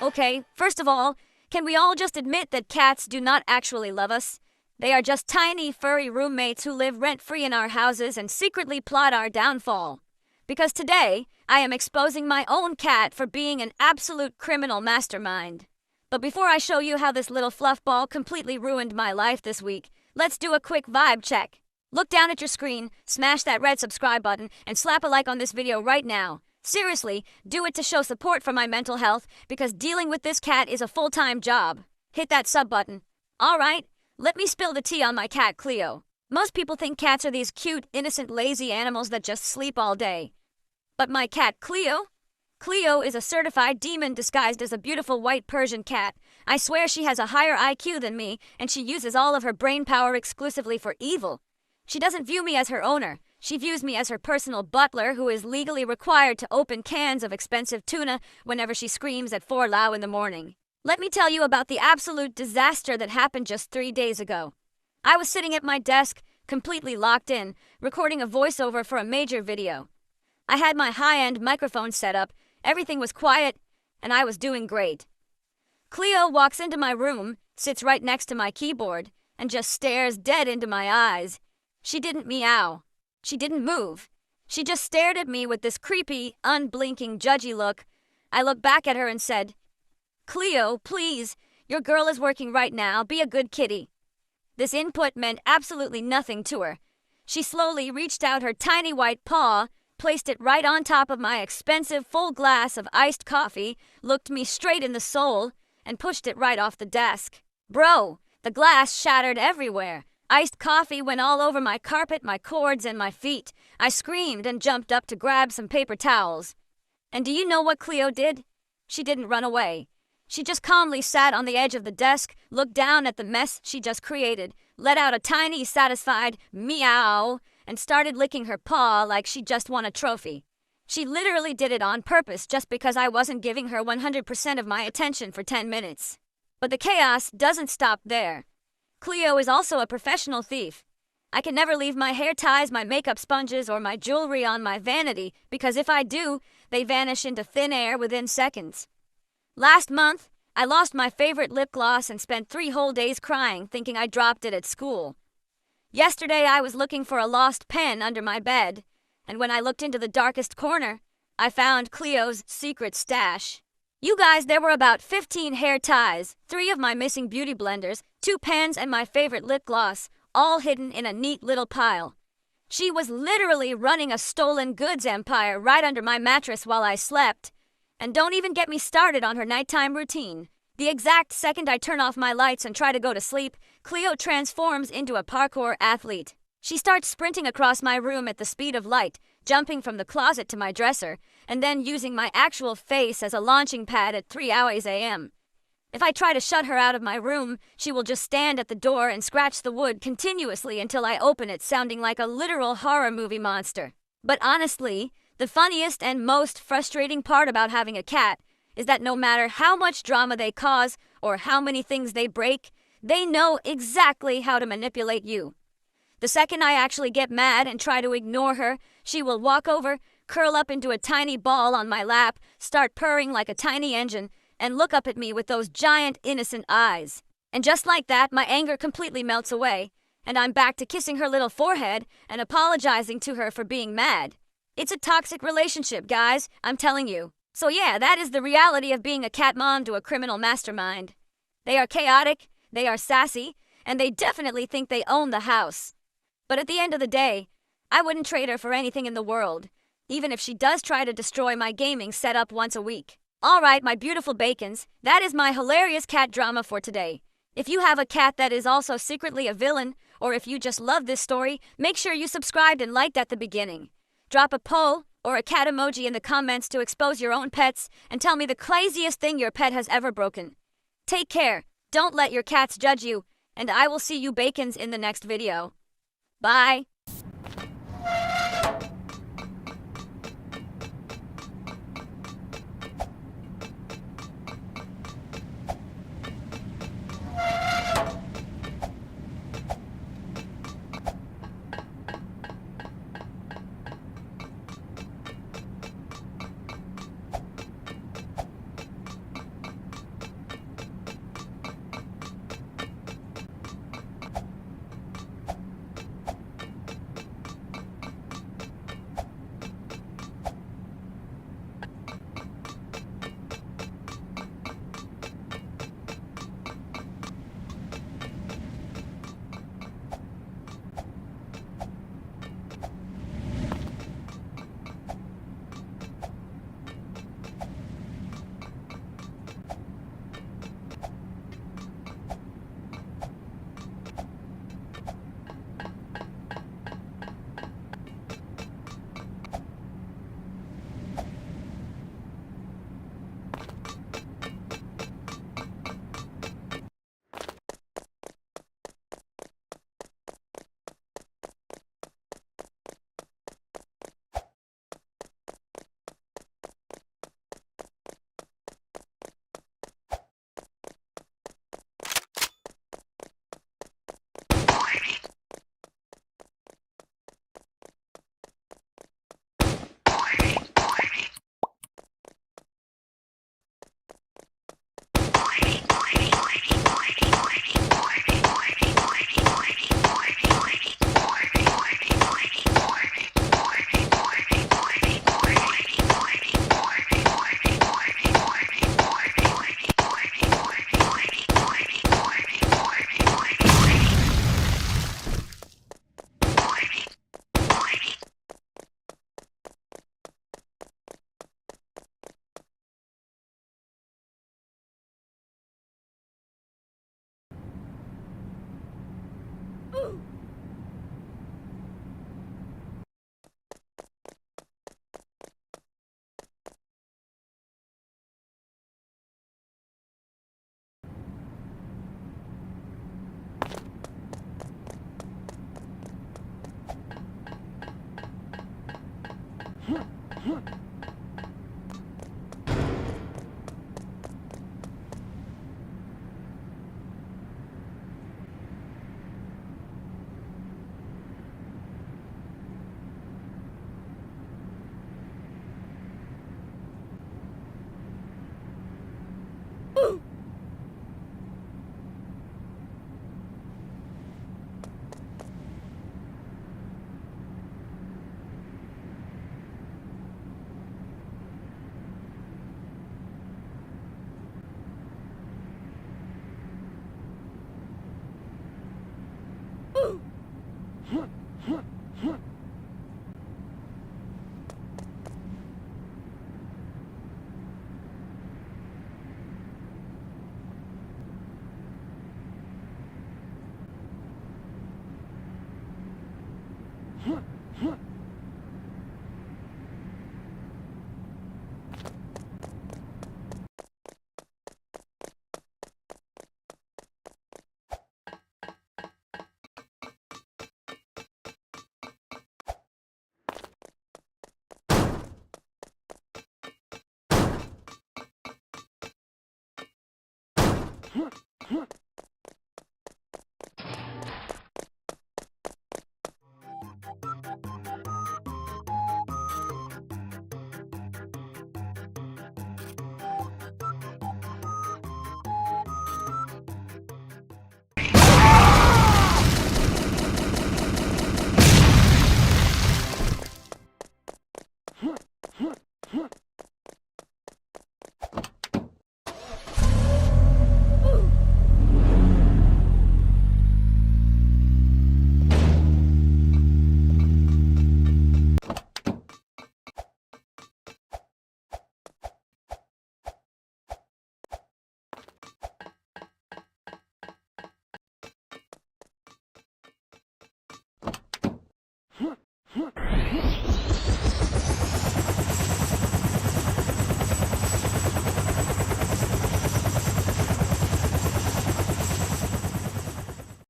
Okay, first of all, can we all just admit that cats do not actually love us? They are just tiny, furry roommates who live rent-free in our houses and secretly plot our downfall. Because today, I am exposing my own cat for being an absolute criminal mastermind. But before I show you how this little fluffball completely ruined my life this week, let's do a quick vibe check. Look down at your screen, smash that red subscribe button, and slap a like on this video right now. Seriously, do it to show support for my mental health, because dealing with this cat is a full-time job. Hit that sub button. Alright, let me spill the tea on my cat Cleo. Most people think cats are these cute, innocent, lazy animals that just sleep all day. But my cat Cleo is a certified demon disguised as a beautiful white Persian cat. I swear she has a higher IQ than me, and she uses all of her brain power exclusively for evil. She doesn't view me as her owner. She views me as her personal butler who is legally required to open cans of expensive tuna whenever she screams at 4 low in the morning. Let me tell you about the absolute disaster that happened just 3 days ago. I was sitting at my desk, completely locked in, recording a voiceover for a major video. I had my high-end microphone set up, everything was quiet, and I was doing great. Cleo walks into my room, sits right next to my keyboard, and just stares dead into my eyes. She didn't meow. She didn't move. She just stared at me with this creepy, unblinking, judgy look. I looked back at her and said, "Cleo, please, your girl is working right now, be a good kitty." This input meant absolutely nothing to her. She slowly reached out her tiny white paw, placed it right on top of my expensive full glass of iced coffee, looked me straight in the soul, and pushed it right off the desk. Bro, the glass shattered everywhere. Iced coffee went all over my carpet, my cords, and my feet. I screamed and jumped up to grab some paper towels. And do you know what Cleo did? She didn't run away. She just calmly sat on the edge of the desk, looked down at the mess she just created, let out a tiny, satisfied meow, and started licking her paw like she just won a trophy. She literally did it on purpose just because I wasn't giving her 100% of my attention for 10 minutes. But the chaos doesn't stop there. Cleo is also a professional thief. I can never leave my hair ties, my makeup sponges, or my jewelry on my vanity, because if I do, they vanish into thin air within seconds. Last month, I lost my favorite lip gloss and spent 3 whole days crying, thinking I dropped it at school. Yesterday, I was looking for a lost pen under my bed, and when I looked into the darkest corner, I found Cleo's secret stash. You guys, there were about 15 hair ties, 3 of my missing beauty blenders, 2 pens, and my favorite lip gloss, all hidden in a neat little pile. She was literally running a stolen goods empire right under my mattress while I slept. And don't even get me started on her nighttime routine. The exact second I turn off my lights and try to go to sleep, Cleo transforms into a parkour athlete. She starts sprinting across my room at the speed of light, jumping from the closet to my dresser, and then using my actual face as a launching pad at 3 hours a.m. If I try to shut her out of my room, she will just stand at the door and scratch the wood continuously until I open it, sounding like a literal horror movie monster. But honestly, the funniest and most frustrating part about having a cat is that no matter how much drama they cause or how many things they break, they know exactly how to manipulate you. The second I actually get mad and try to ignore her, she will walk over, curl up into a tiny ball on my lap, start purring like a tiny engine, and look up at me with those giant innocent eyes. And just like that, my anger completely melts away, and I'm back to kissing her little forehead and apologizing to her for being mad. It's a toxic relationship, guys, I'm telling you. So yeah, that is the reality of being a cat mom to a criminal mastermind. They are chaotic, they are sassy, and they definitely think they own the house. But at the end of the day, I wouldn't trade her for anything in the world, even if she does try to destroy my gaming setup once a week. Alright, my beautiful bacons, that is my hilarious cat drama for today. If you have a cat that is also secretly a villain, or if you just love this story, make sure you subscribed and liked at the beginning. Drop a poll or a cat emoji in the comments to expose your own pets and tell me the craziest thing your pet has ever broken. Take care, don't let your cats judge you, and I will see you bacons in the next video. Bye!